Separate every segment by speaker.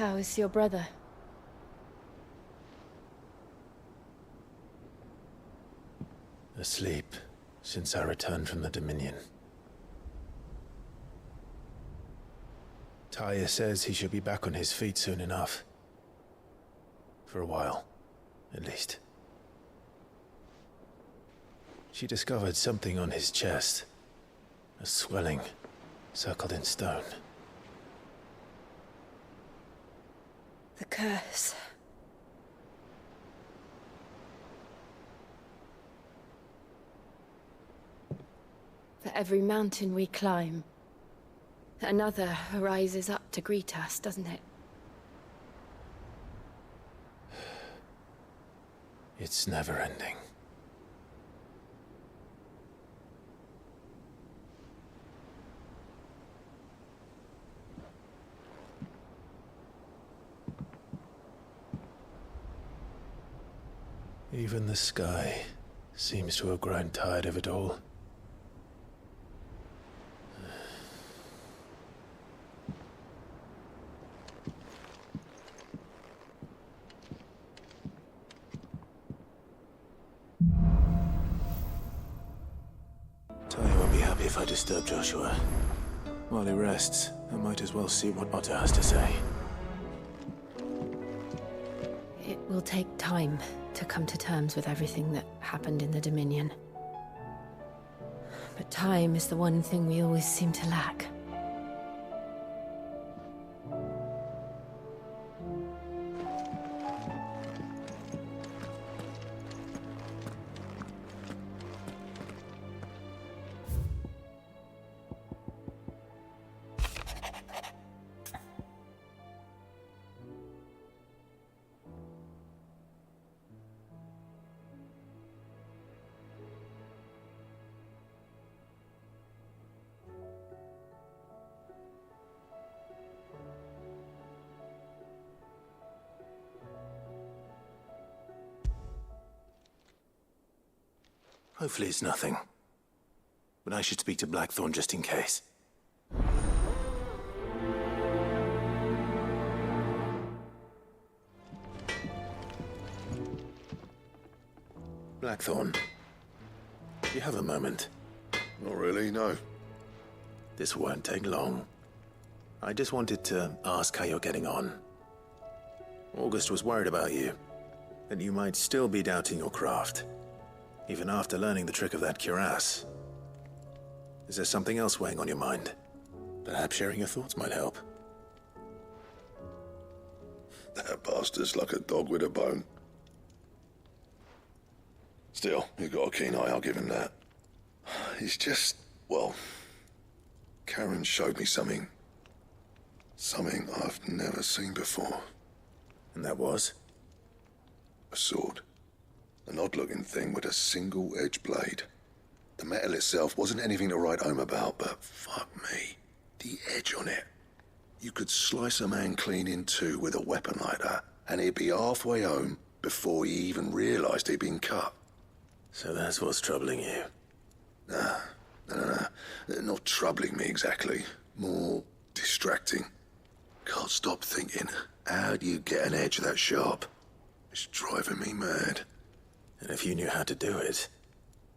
Speaker 1: How is your brother?
Speaker 2: Asleep since I returned from the Dominion. Taya says he should be back on his feet soon enough. For a while, at least. She discovered something on his chest. A swelling, circled in stone.
Speaker 1: The curse. For every mountain we climb, another arises up to greet us, doesn't it?
Speaker 2: It's never ending. Even the sky seems to have grown tired of it all. Taya won't be happy if I disturb Joshua. While he rests, I might as well see what Otter has to say.
Speaker 1: It will take time to come to terms with everything that happened in the Dominion. But time is the one thing we always seem to lack.
Speaker 2: Hopefully it's nothing. But I should speak to Blackthorn just in case. Blackthorn, do you have a moment?
Speaker 3: Not really, no.
Speaker 2: This won't take long. I just wanted to ask how you're getting on. August was worried about you, that you might still be doubting your craft, even after learning the trick of that cuirass. Is there something else weighing on your mind? Perhaps sharing your thoughts might help.
Speaker 3: That bastard's like a dog with a bone. Still, he's got a keen eye, I'll give him that. He's just, well, Karen showed me something. Something I've never seen before.
Speaker 2: And that was?
Speaker 3: A sword. An odd-looking thing with a single-edged blade. The metal itself wasn't anything to write home about, but fuck me, the edge on it. You could slice a man clean in two with a weapon like that, and he'd be halfway home before he even realised he'd been cut.
Speaker 2: So that's what's troubling you?
Speaker 3: Nah, not troubling me exactly. More distracting. Can't stop thinking, how do you get an edge that sharp? It's driving me mad.
Speaker 2: And if you knew how to do it,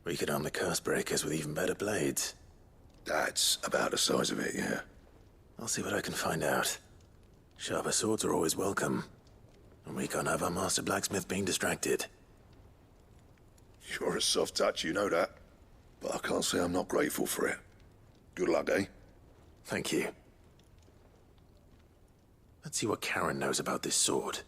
Speaker 2: we could arm the curse breakers with even better blades.
Speaker 3: That's about the size of it, yeah.
Speaker 2: I'll see what I can find out. Sharper swords are always welcome. And we can't have our master blacksmith being distracted.
Speaker 3: You're a soft touch, you know that. But I can't say I'm not grateful for it. Good luck, eh?
Speaker 2: Thank you. Let's see what Karen knows about this sword.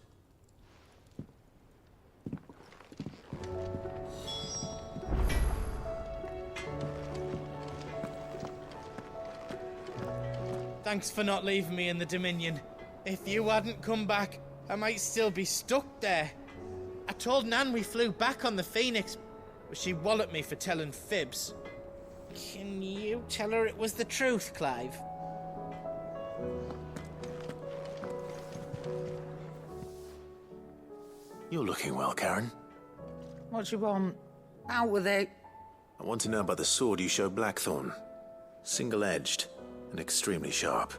Speaker 4: Thanks for not leaving me in the Dominion. If you hadn't come back, I might still be stuck there. I told Nan we flew back on the Phoenix, but she walloped me for telling fibs. Can you tell her it was the truth, Clive?
Speaker 2: You're looking well, Karen.
Speaker 5: What you want? Out with it.
Speaker 2: I want to know about the sword you showed Blackthorn. Single-edged and extremely sharp.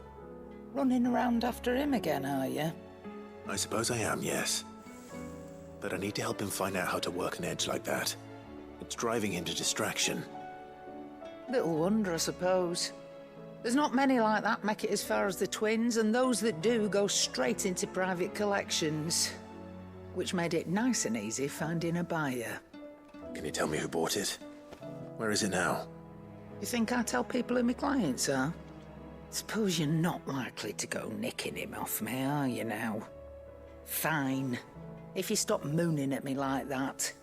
Speaker 5: Running around after him again, are you?
Speaker 2: I suppose I am, yes. But I need to help him find out how to work an edge like that. It's driving him to distraction.
Speaker 5: Little wonder, I suppose. There's not many like that make it as far as the twins, and those that do go straight into private collections. Which made it nice and easy finding a buyer.
Speaker 2: Can you tell me who bought it? Where is it now?
Speaker 5: You think I tell people who my clients are? Suppose you're not likely to go nicking him off me, are you now? Fine. If you stop mooning at me like that.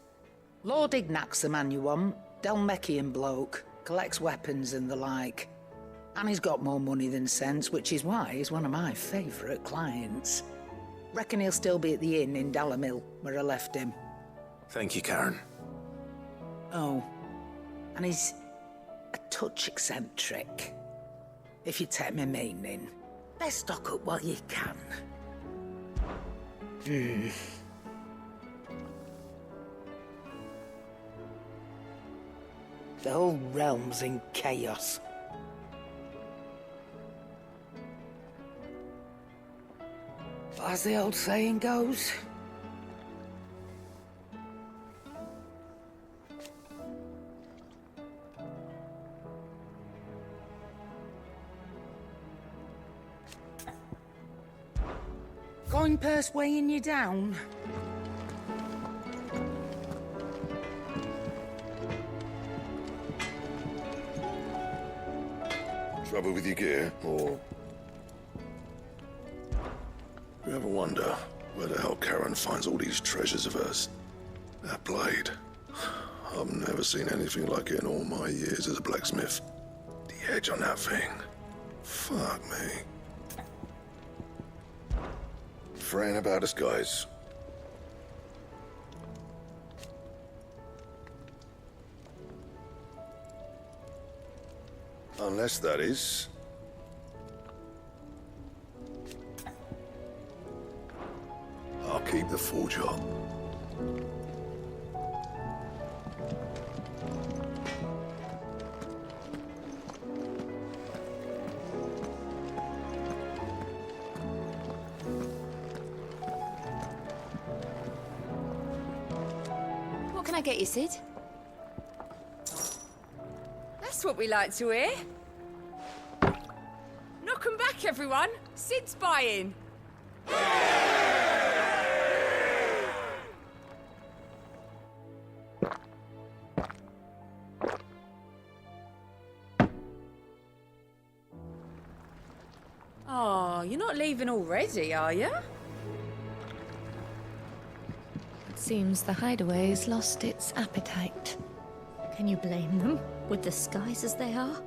Speaker 5: 𝚃𝙷𝙸𝙀𝚃's the man you want. 𝚃𝙾𝚂𝙸𝙀 bloke. Collects weapons and the like. And he's got more money than sense, which is why he's one of my favourite clients. Reckon he'll still be at the inn in 𝚿𝙷𝙰𝙾𝙺, where I left him.
Speaker 2: Thank you, Karen.
Speaker 5: Oh, and he's a touch eccentric. If you take my meaning. Best stock up while you can. The whole realm's in chaos. But as the old saying goes, coin purse weighing you down.
Speaker 3: Trouble with your gear, or... You ever wonder where the hell Karen finds all these treasures of hers? That blade. I've never seen anything like it in all my years as a blacksmith. The edge on that thing. Fuck me. Fraying about us, guys. Unless that is... I'll keep the forge on.
Speaker 1: What can I get you, Sid? That's what we like to hear. Knock 'em back, everyone. Sid's buying. Oh, you're not leaving already, are you?
Speaker 6: It seems the hideaway's lost its appetite.
Speaker 7: Can you blame them, with the skies as they are?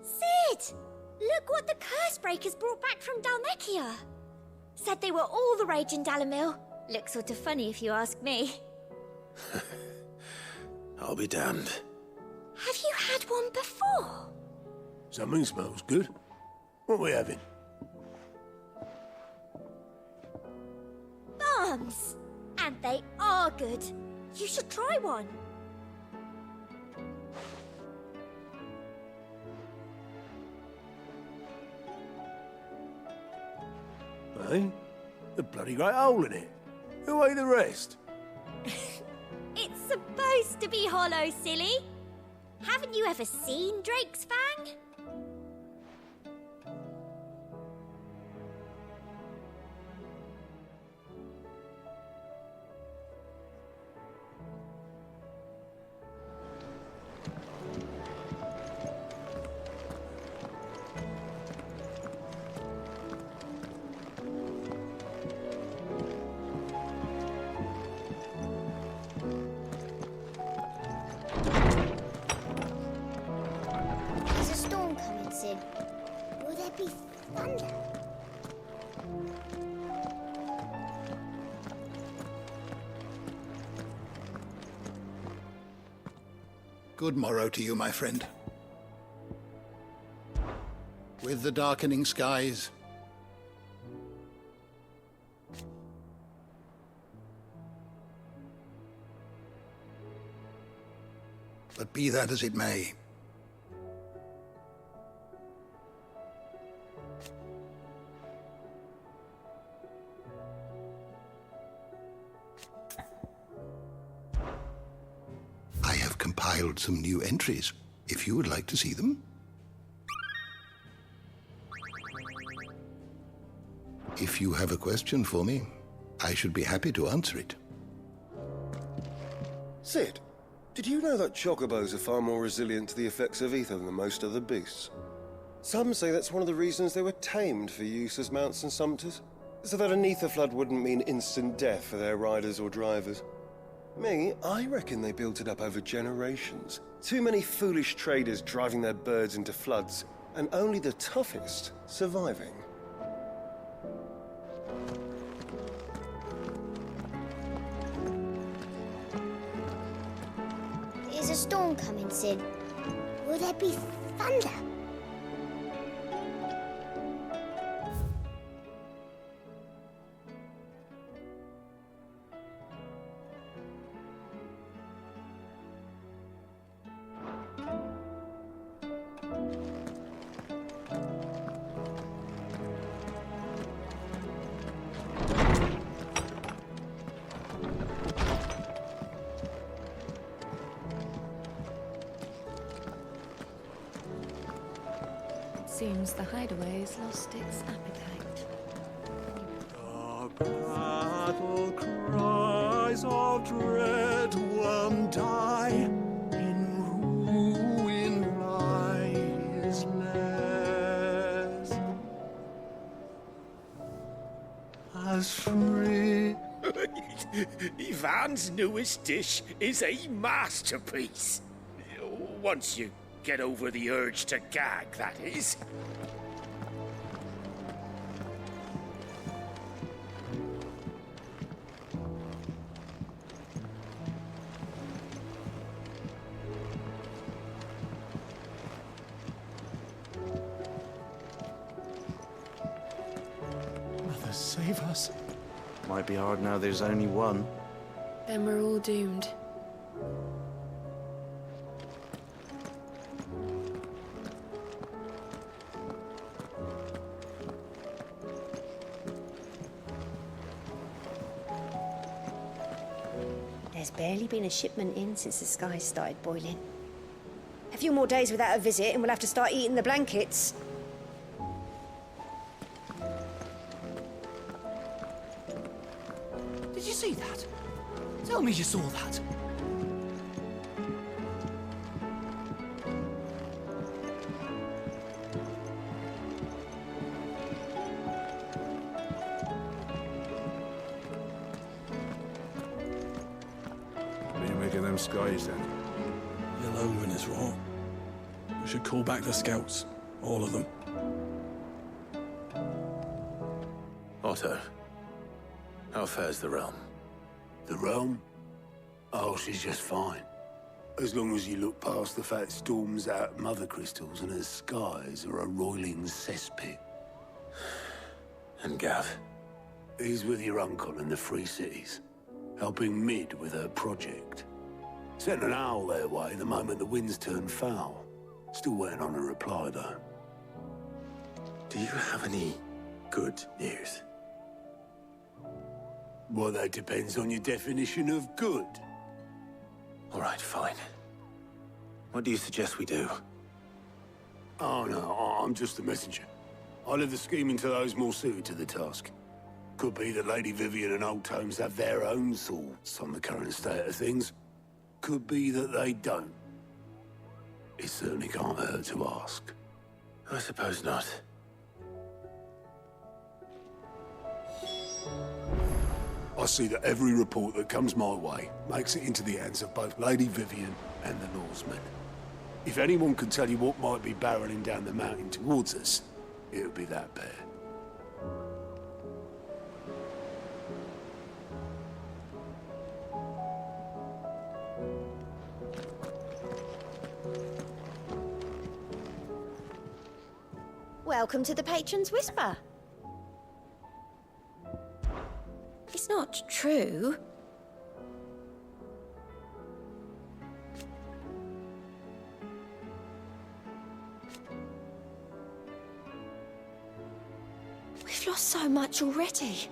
Speaker 8: Sid! Look what the curse breakers brought back from 𝚿𝙰𝙀. Said they were all the rage in 𝚿𝙰𝙾. Looks sort of funny if you ask me.
Speaker 2: I'll be damned.
Speaker 8: Have you had one before?
Speaker 9: Something smells good. What are we having?
Speaker 8: Bombs! And they are good. You should try one.
Speaker 9: Eh? A bloody great hole in it. Who ate the rest?
Speaker 8: It's supposed to be hollow, silly. Haven't you ever seen Drake's Fang? There's a storm coming, Sid. Will there be thunder?
Speaker 10: Good morrow to you, my friend. With the darkening skies, But be that as it may, I have compiled some new entries, if you would like to see them. If you have a question for me, I should be happy to answer it.
Speaker 11: Sid, did you know that chocobos are far more resilient to the effects of ether than most other beasts? Some say that's one of the reasons they were tamed for use as mounts and sumpters, so that an ether flood wouldn't mean instant death for their riders or drivers. Me, I reckon they built it up over generations. Too many foolish traders driving their birds into floods, and only the toughest surviving.
Speaker 8: Is a storm coming, Sid? Will there be thunder?
Speaker 6: Seems the hideaway's lost its appetite.
Speaker 9: The battle cries of dread one die, in ruin lies less. As free.
Speaker 12: Ivan's newest dish is a masterpiece. Once you get over the urge to gag, that is.
Speaker 4: Mother, save us.
Speaker 13: Might be hard now there's only one.
Speaker 1: Then we're all doomed.
Speaker 14: There's barely been a shipment in since the skies started boiling. A few more days without a visit and we'll have to start eating the blankets.
Speaker 15: Did you see that? Tell me you saw that.
Speaker 9: What do you make of them skies, then?
Speaker 16: Yellow and is right. We should call back the scouts. All of them.
Speaker 2: Otto, how fares the realm?
Speaker 9: The realm? Oh, she's just fine. As long as you look past the fact storms out mother crystals and her skies are a roiling cesspit.
Speaker 2: And Gav?
Speaker 9: He's with your uncle in the Free Cities, helping Mid with her project. Sent an owl their way the moment the winds turned foul. Still waiting on a reply, though.
Speaker 2: Do you have any good news?
Speaker 9: Well, that depends on your definition of good.
Speaker 2: All right, fine. What do you suggest we do?
Speaker 9: Oh, no, I'm just the messenger. I leave the scheming to those more suited to the task. Could be that Lady Vivian and Old Tomes have their own thoughts on the current state of things. Could be that they don't. It certainly can't hurt to ask.
Speaker 2: I suppose not.
Speaker 9: I see that every report that comes my way makes it into the hands of both Lady Vivian and the Norsemen. If anyone can tell you what might be barreling down the mountain towards us, it would be that pair.
Speaker 14: Welcome to the Patron's Whisper.
Speaker 1: It's not true.
Speaker 8: We've lost so much already.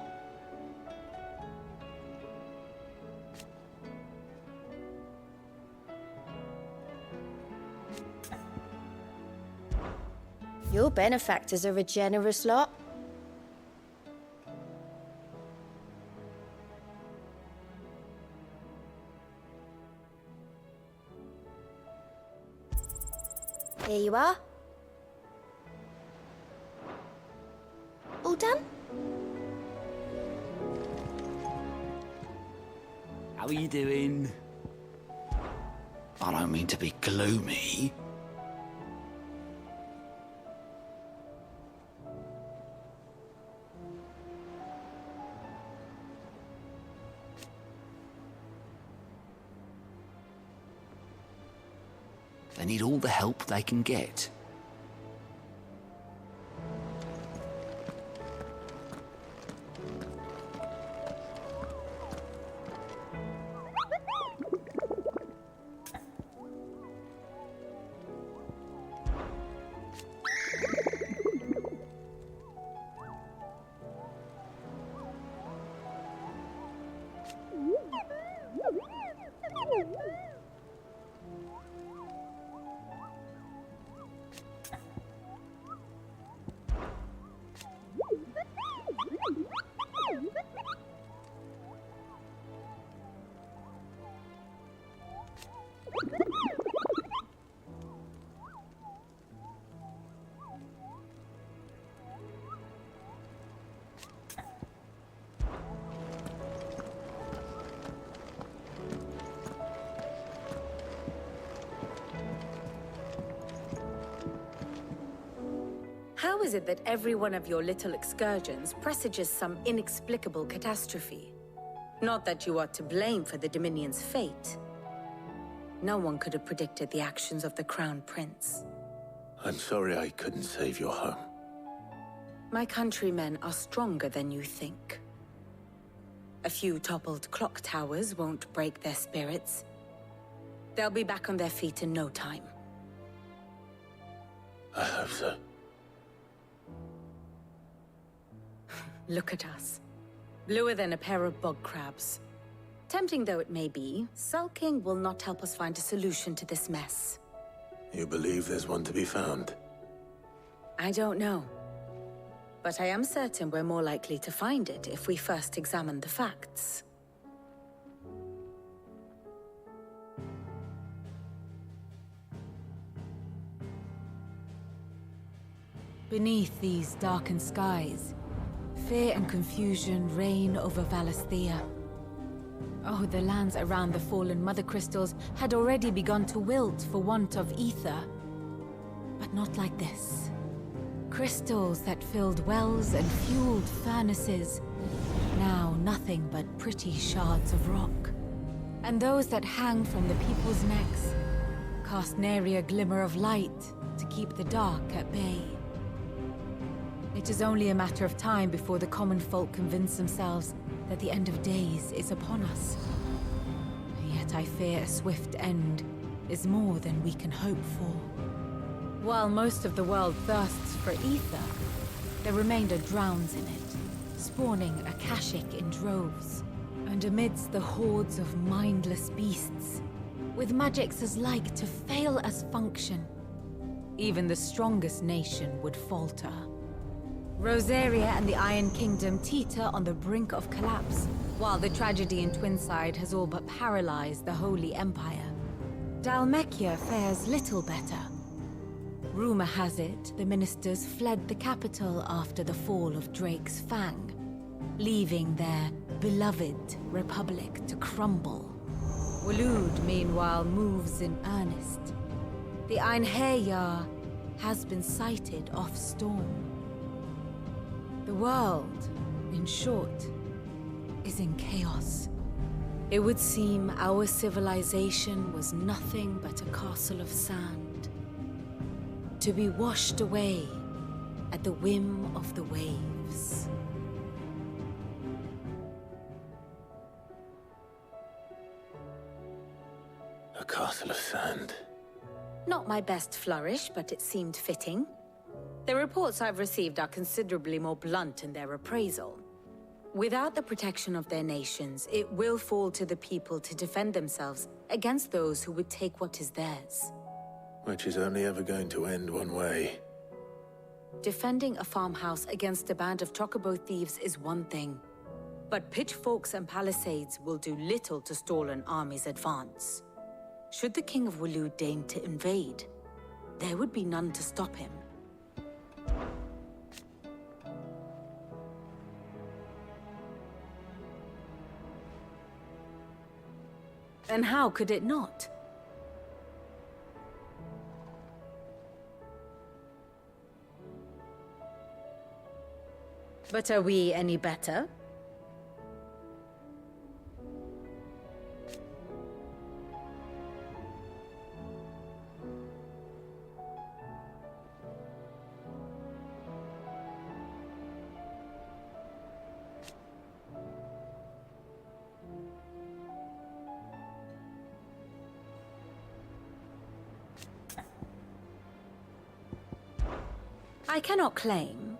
Speaker 14: Your benefactors are a generous lot. Here you are.
Speaker 8: All done?
Speaker 15: How are you doing? I don't mean to be gloomy. They need all the help they can get.
Speaker 17: How is it that every one of your little excursions presages some inexplicable catastrophe? Not that you are to blame for the Dominion's fate. No one could have predicted the actions of the Crown Prince.
Speaker 2: I'm sorry I couldn't save your home.
Speaker 17: My countrymen are stronger than you think. A few toppled clock towers won't break their spirits. They'll be back on their feet in no time.
Speaker 2: I hope so.
Speaker 17: Look at us. Bluer than a pair of bog crabs. Tempting though it may be, sulking will not help us find a solution to this mess.
Speaker 2: You believe there's one to be found?
Speaker 17: I don't know. But I am certain we're more likely to find it if we first examine the facts.
Speaker 18: Beneath these darkened skies, fear and confusion reign over Valisthea. Oh, the lands around the fallen Mother Crystals had already begun to wilt for want of ether. But not like this. Crystals that filled wells and fueled furnaces, now nothing but pretty shards of rock. And those that hang from the people's necks cast nary a glimmer of light to keep the dark at bay. It is only a matter of time before the common folk convince themselves that the end of days is upon us. Yet I fear a swift end is more than we can hope for. While most of the world thirsts for ether, the remainder drowns in it, spawning Akashic in droves. And amidst the hordes of mindless beasts, with magics as like to fail as function, even the strongest nation would falter. Rosaria and the Iron Kingdom teeter on the brink of collapse, while the tragedy in Twinside has all but paralyzed the Holy Empire. 𝙿𝙾𝙂 fares little better. Rumor has it the ministers fled the capital after the fall of Drake's Fang, leaving their beloved republic to crumble. Waloed, meanwhile, moves in earnest. The 𝚑𝙀𝙀 has been sighted off storm. The world, in short, is in chaos. It would seem our civilization was nothing but a castle of sand, to be washed away at the whim of the waves.
Speaker 2: A castle of sand.
Speaker 17: Not my best flourish, but it seemed fitting. The reports I've received are considerably more blunt in their appraisal. Without the protection of their nations, it will fall to the people to defend themselves against those who would take what is theirs.
Speaker 2: Which is only ever going to end one way.
Speaker 17: Defending a farmhouse against a band of chocobo thieves is one thing, but pitchforks and palisades will do little to stall an army's advance. Should the King of Waloed deign to invade, there would be none to stop him. And how could it not? But are we any better? I cannot claim.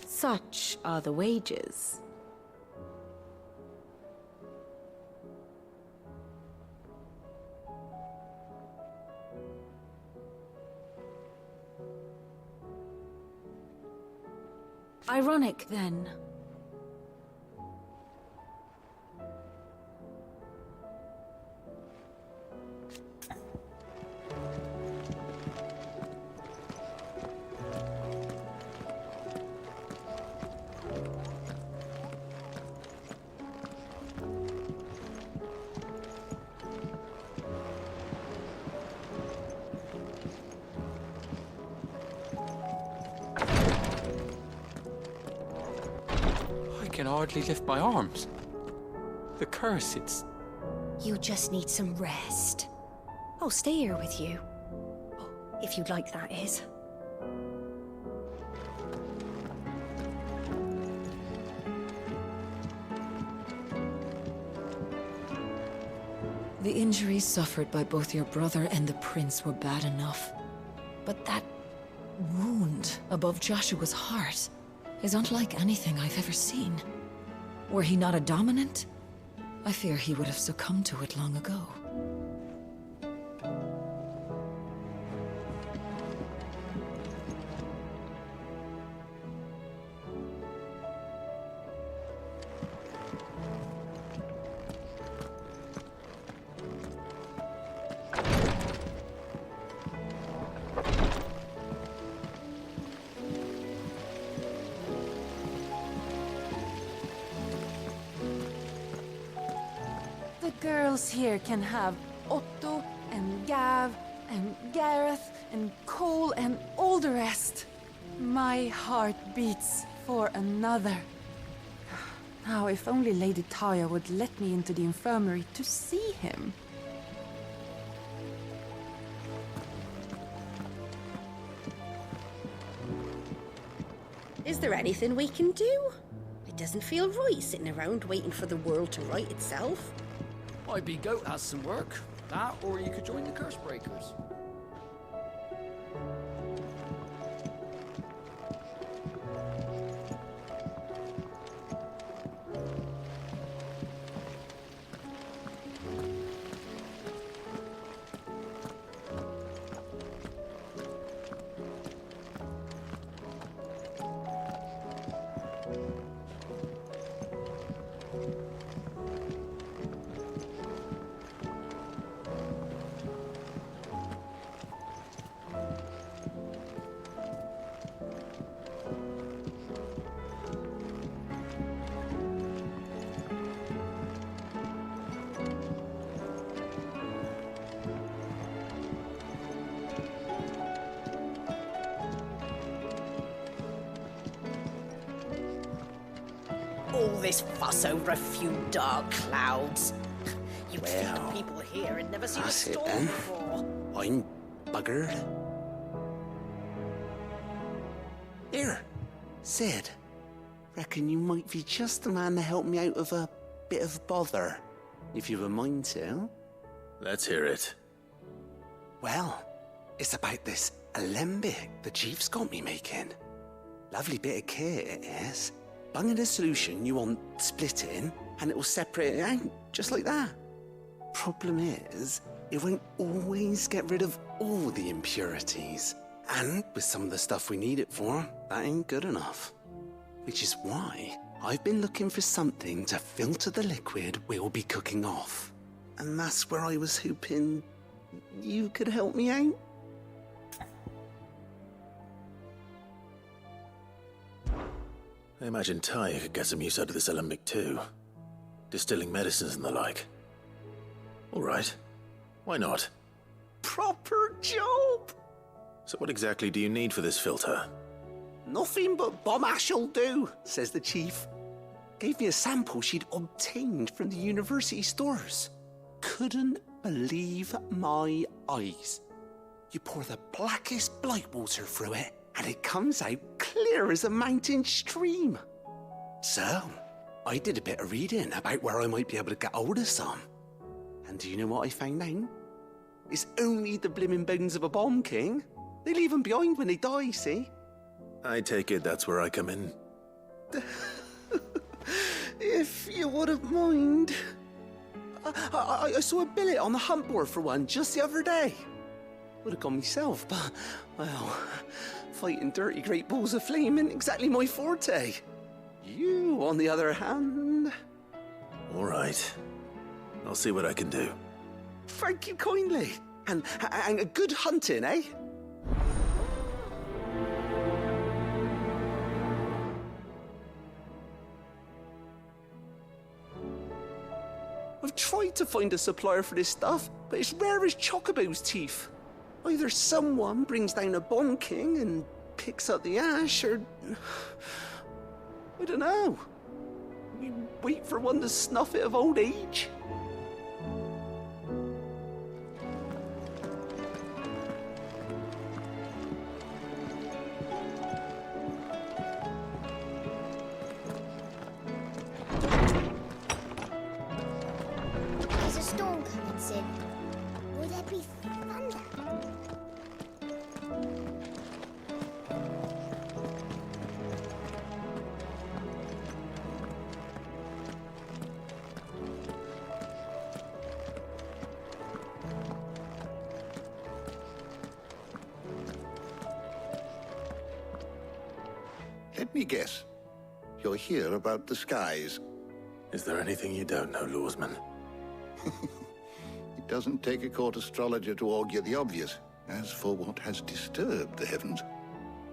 Speaker 17: Such are the wages. Ironic, then.
Speaker 19: I can hardly lift my arms. The curse, it's...
Speaker 14: You just need some rest. I'll stay here with you. If you'd like, that is.
Speaker 20: The injuries suffered by both your brother and the prince were bad enough. But that wound above Joshua's heart is unlike anything I've ever seen. Were he not a dominant, I fear he would have succumbed to it long ago.
Speaker 18: The girls here can have Otto and Gav and Gareth and Cole and all the rest. My heart beats for another. Now, if only Lady Taya would let me into the infirmary to see him.
Speaker 14: Is there anything we can do? It doesn't feel right sitting around waiting for the world to right itself.
Speaker 15: Maybe Goat has some work. That, or you could join the Curse Breakers.
Speaker 5: All this fuss over a few dark clouds. You think people here had never seen a
Speaker 15: That's it
Speaker 5: storm
Speaker 15: then.
Speaker 5: before.
Speaker 15: I'm buggered. Here, Sid. Reckon you might be just the man to help me out of a bit of bother, if you've a mind to.
Speaker 2: Let's hear it.
Speaker 15: Well, it's about this alembic the chief's got me making. Lovely bit of kit it is. Bung in a solution you want splitting, and it will separate it out, just like that. Problem is, it won't always get rid of all the impurities. And with some of the stuff we need it for, that ain't good enough. Which is why I've been looking for something to filter the liquid we'll be cooking off. And that's where I was hoping you could help me out.
Speaker 2: I imagine Ty could get some use out of this alembic too. Distilling medicines and the like. All right. Why not?
Speaker 15: Proper job!
Speaker 2: So what exactly do you need for this filter?
Speaker 15: Nothing but bomb ash'll do, says the chief. Gave me a sample she'd obtained from the university stores. Couldn't believe my eyes. You pour the blackest blight water through it, and it comes out clear as a mountain stream. So, I did a bit of reading about where I might be able to get hold of some. And do you know what I found out? It's only the blimmin' bones of a bomb king. They leave them behind when they die, see?
Speaker 2: I take it that's where I come in.
Speaker 15: If you wouldn't mind. I saw a billet on the hunt board for one just the other day. Would have gone myself, but, well, fighting dirty great balls of flame isn't exactly my forte. You, on the other hand...
Speaker 2: All right. I'll see what I can do.
Speaker 15: Thank you kindly. And a good hunting, eh? I've tried to find a supplier for this stuff, but it's rare as Chocobo's teeth. Either someone brings down a bomb king and picks up the ash, or... I don't know. We wait for one to snuff it of old age.
Speaker 8: There's a storm coming, Sid. Will there be thunder?
Speaker 10: Let me guess. You're here about the skies.
Speaker 2: Is there anything you don't know, Lawsman?
Speaker 10: It doesn't take a court astrologer to augur the obvious. As for what has disturbed the heavens,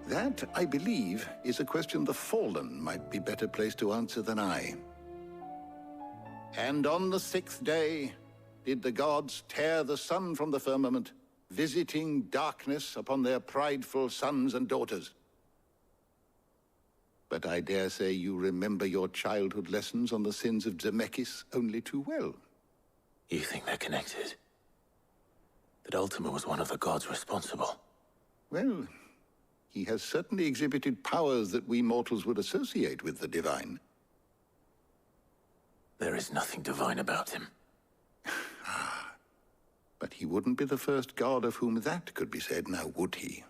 Speaker 10: that, I believe, is a question the Fallen might be better placed to answer than I. And on the 6th day did the gods tear the sun from the firmament, visiting darkness upon their prideful sons and daughters. But I dare say you remember your childhood lessons on the sins of Zemeckis only too well.
Speaker 2: You think they're connected? That Ultima was one of the gods responsible?
Speaker 10: Well, he has certainly exhibited powers that we mortals would associate with the divine.
Speaker 2: There is nothing divine about him.
Speaker 10: But he wouldn't be the first god of whom that could be said, now would he?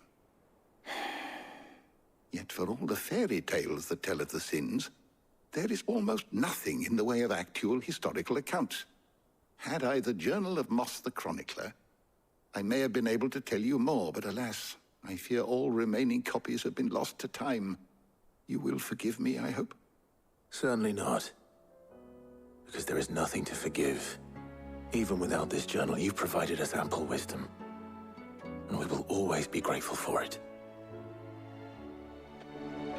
Speaker 10: Yet for all the fairy tales that tell of the sins, there is almost nothing in the way of actual historical accounts. Had I the Journal of Moss the Chronicler, I may have been able to tell you more, but alas, I fear all remaining copies have been lost to time. You will forgive me, I hope?
Speaker 2: Certainly not. Because there is nothing to forgive. Even without this journal, you've provided us ample wisdom. And we will always be grateful for it.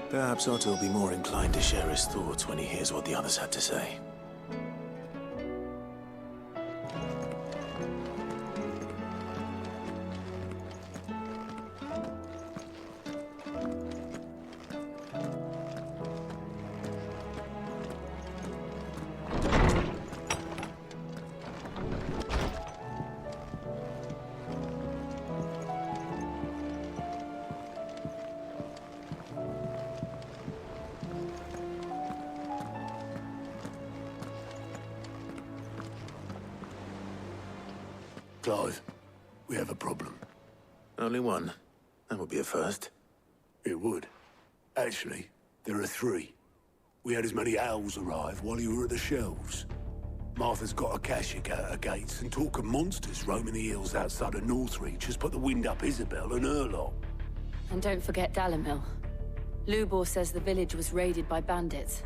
Speaker 2: Perhaps Otto will be more inclined to share his thoughts when he hears what the others had to say.
Speaker 9: Clive, we have a problem.
Speaker 2: Only one. That would be a first.
Speaker 9: It would. Actually, there are three. We had as many owls arrive while you were at the shelves. Martha's got a Kashik out her gates, and talk of monsters roaming the hills outside of Northreach has put the wind up Isabel and her lot.
Speaker 1: And don't forget 𝙷𝙾𝙳. 𝚅𝙷𝙰 says the village was raided by bandits.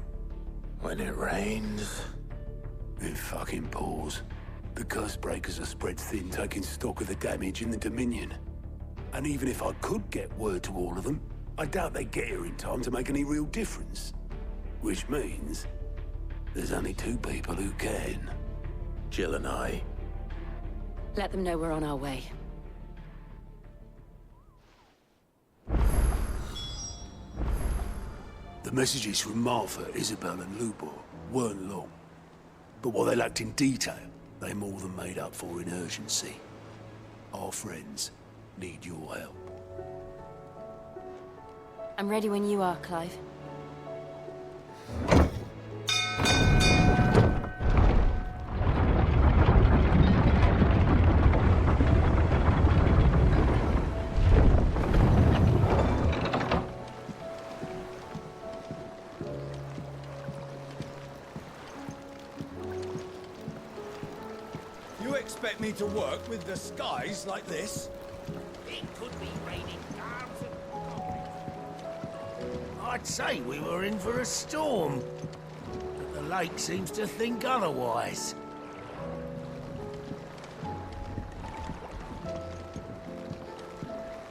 Speaker 2: When it rains...
Speaker 9: It fucking pours. The curse breakers are spread thin, taking stock of the damage in the Dominion. And even if I could get word to all of them, I doubt they'd get here in time to make any real difference. Which means there's only two people who can.
Speaker 2: Jill and I.
Speaker 1: Let them know we're on our way.
Speaker 9: The messages from Martha, Isabel and 𝚅𝙁 weren't long. But what they lacked in detail, they more than made up for in urgency. Our friends need your help.
Speaker 1: I'm ready when you are, Clive.
Speaker 21: You expect me to work with the skies like this?
Speaker 12: It could be raining arms and...
Speaker 21: I'd say we were in for a storm. But the lake seems to think otherwise.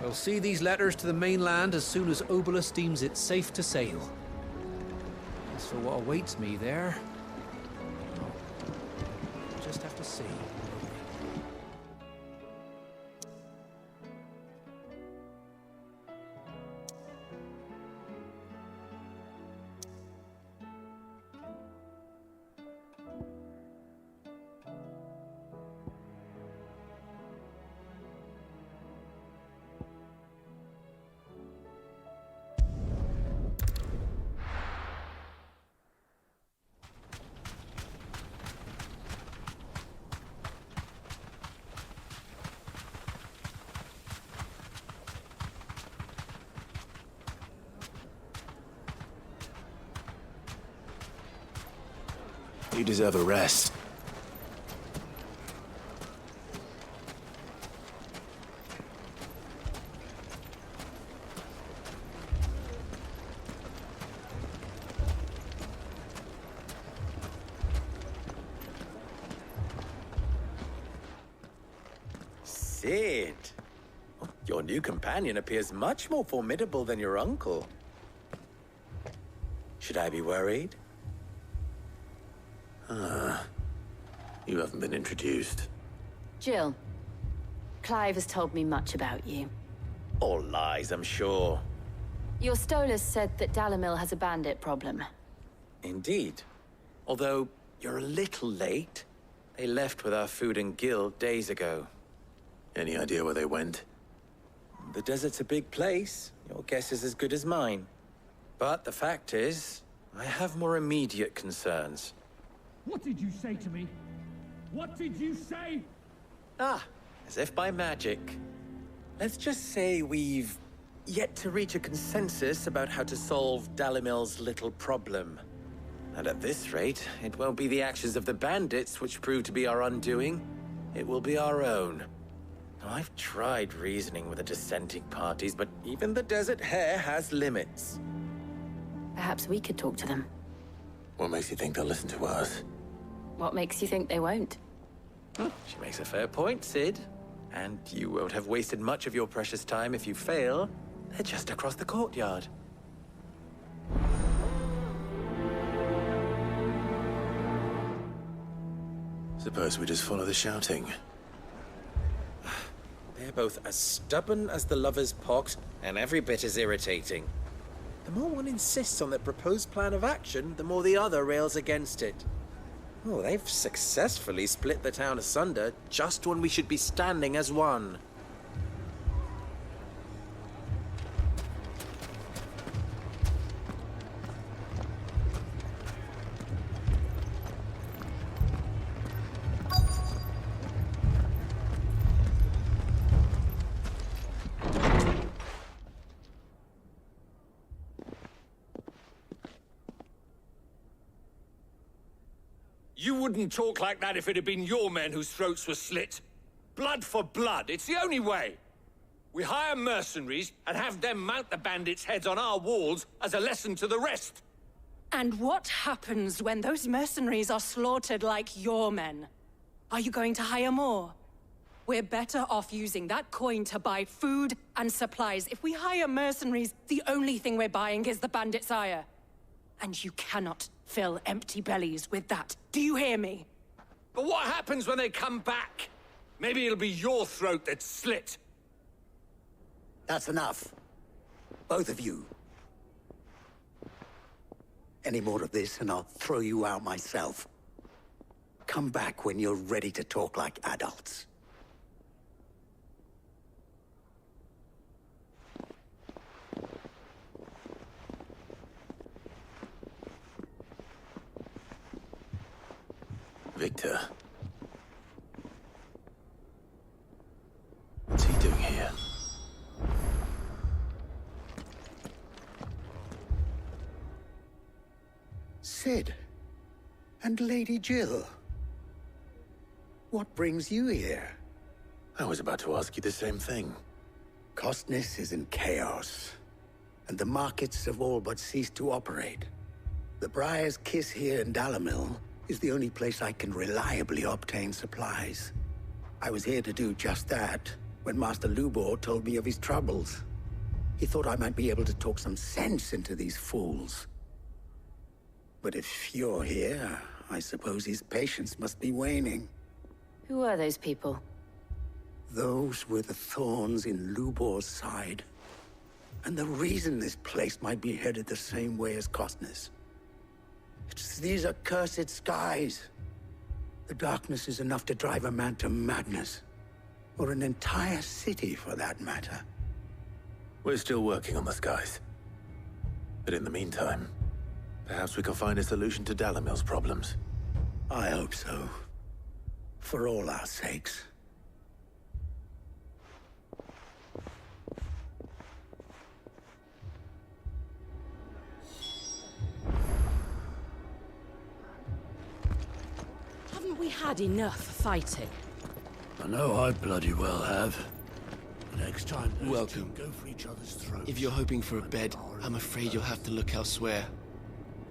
Speaker 22: I'll see these letters to the mainland as soon as 𝚁𝙁 deems it safe to sail. As for what awaits me there, I'll just have to see.
Speaker 2: You deserve a rest.
Speaker 23: Cid! Your new companion appears much more formidable than your uncle. Should I be worried?
Speaker 2: You haven't been introduced.
Speaker 1: Jill, Clive has told me much about you.
Speaker 23: All lies, I'm sure.
Speaker 1: Your Stolas said that 𝙷𝙾𝙳 has a bandit problem.
Speaker 23: Indeed. Although, you're a little late. They left with our food and guild days ago.
Speaker 2: Any idea where they went?
Speaker 23: The desert's a big place. Your guess is as good as mine. But the fact is, I have more immediate concerns.
Speaker 24: What did you say to me? What did you say?
Speaker 23: Ah, as if by magic. Let's just say we've yet to reach a consensus about how to solve 𝙷𝙾𝙳's little problem. And at this rate, it won't be the actions of the bandits which prove to be our undoing. It will be our own. Now, I've tried reasoning with the dissenting parties, but even the Desert Hare has limits.
Speaker 1: Perhaps we could talk to them.
Speaker 2: What makes you think they'll listen to us?
Speaker 1: What makes you think they won't?
Speaker 23: She makes a fair point, Cid. And you won't have wasted much of your precious time if you fail. They're just across the courtyard.
Speaker 2: Suppose we just follow the shouting.
Speaker 23: They're both as stubborn as the lover's pox, and every bit as irritating. The more one insists on their proposed plan of action, the more the other rails against it. Oh, they've successfully split the town asunder just when we should be standing as one.
Speaker 12: You wouldn't talk like that if it had been your men whose throats were slit. Blood for blood, it's the only way. We hire mercenaries and have them mount the bandits' heads on our walls as a lesson to the rest.
Speaker 3: And what happens when those mercenaries are slaughtered like your men? Are you going to hire more? We're better off using that coin to buy food and supplies. If we hire mercenaries, the only thing we're buying is the bandit's ire. And you cannot fill empty bellies with that. Do you hear me?
Speaker 12: But what happens when they come back? Maybe it'll be your throat that's slit.
Speaker 6: That's enough. Both of you. Any more of this and I'll throw you out myself. Come back when you're ready to talk like adults.
Speaker 2: Victor. What's he doing here?
Speaker 6: Sid. And Lady Jill. What brings you here?
Speaker 2: I was about to ask you the same thing.
Speaker 6: Costness is in chaos, and the markets have all but ceased to operate. The Briar's Kiss here in 𝚿𝙷𝙾 is the only place I can reliably obtain supplies. I was here to do just that when Master 𝚠𝚷𝙁 told me of his troubles. He thought I might be able to talk some sense into these fools. But if you're here, I suppose his patience must be waning.
Speaker 3: Who are those people?
Speaker 6: Those were the thorns in 𝚠𝚷𝙁's side. And the reason this place might be headed the same way as Costness. It's these accursed skies. The darkness is enough to drive a man to madness. Or an entire city, for that matter.
Speaker 2: We're still working on the skies. But in the meantime, perhaps we can find a solution to 𝚿𝙷𝙾's problems.
Speaker 6: I hope so. For all our sakes.
Speaker 18: Haven't we had enough fighting?
Speaker 21: I know I bloody well have. Next time,
Speaker 7: Welcome.
Speaker 21: go for each other's throats.
Speaker 7: If you're hoping for a bed, I'm afraid you'll have to look elsewhere.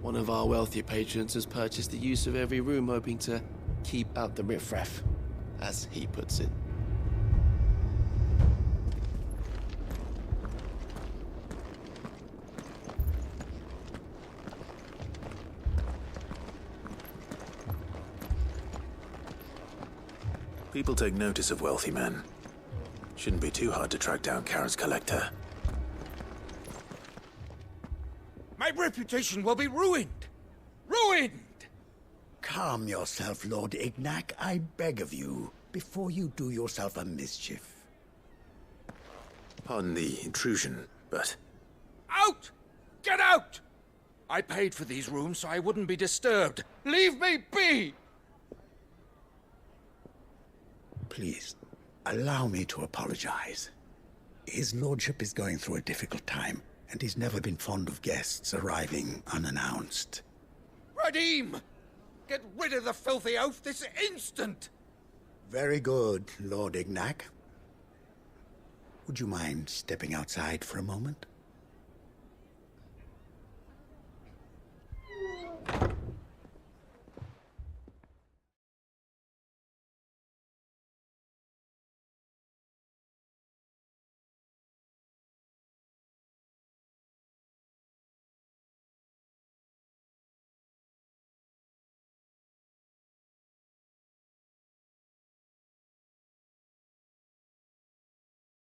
Speaker 7: One of our wealthier patrons has purchased the use of every room, hoping to keep out the riffraff, as he puts it.
Speaker 2: People take notice of wealthy men. Shouldn't be too hard to track down Kara's collector.
Speaker 12: My reputation will be ruined! Ruined!
Speaker 6: Calm yourself, Lord Ignac, I beg of you, before you do yourself a mischief.
Speaker 2: Pardon the intrusion, but...
Speaker 12: Out! Get out! I paid for these rooms so I wouldn't be disturbed. Leave me be!
Speaker 6: Please, allow me to apologize. His lordship is going through a difficult time, and he's never been fond of guests arriving unannounced.
Speaker 12: Radim! Get rid of the filthy oaf this instant!
Speaker 6: Very good, Lord Ignac. Would you mind stepping outside for a moment?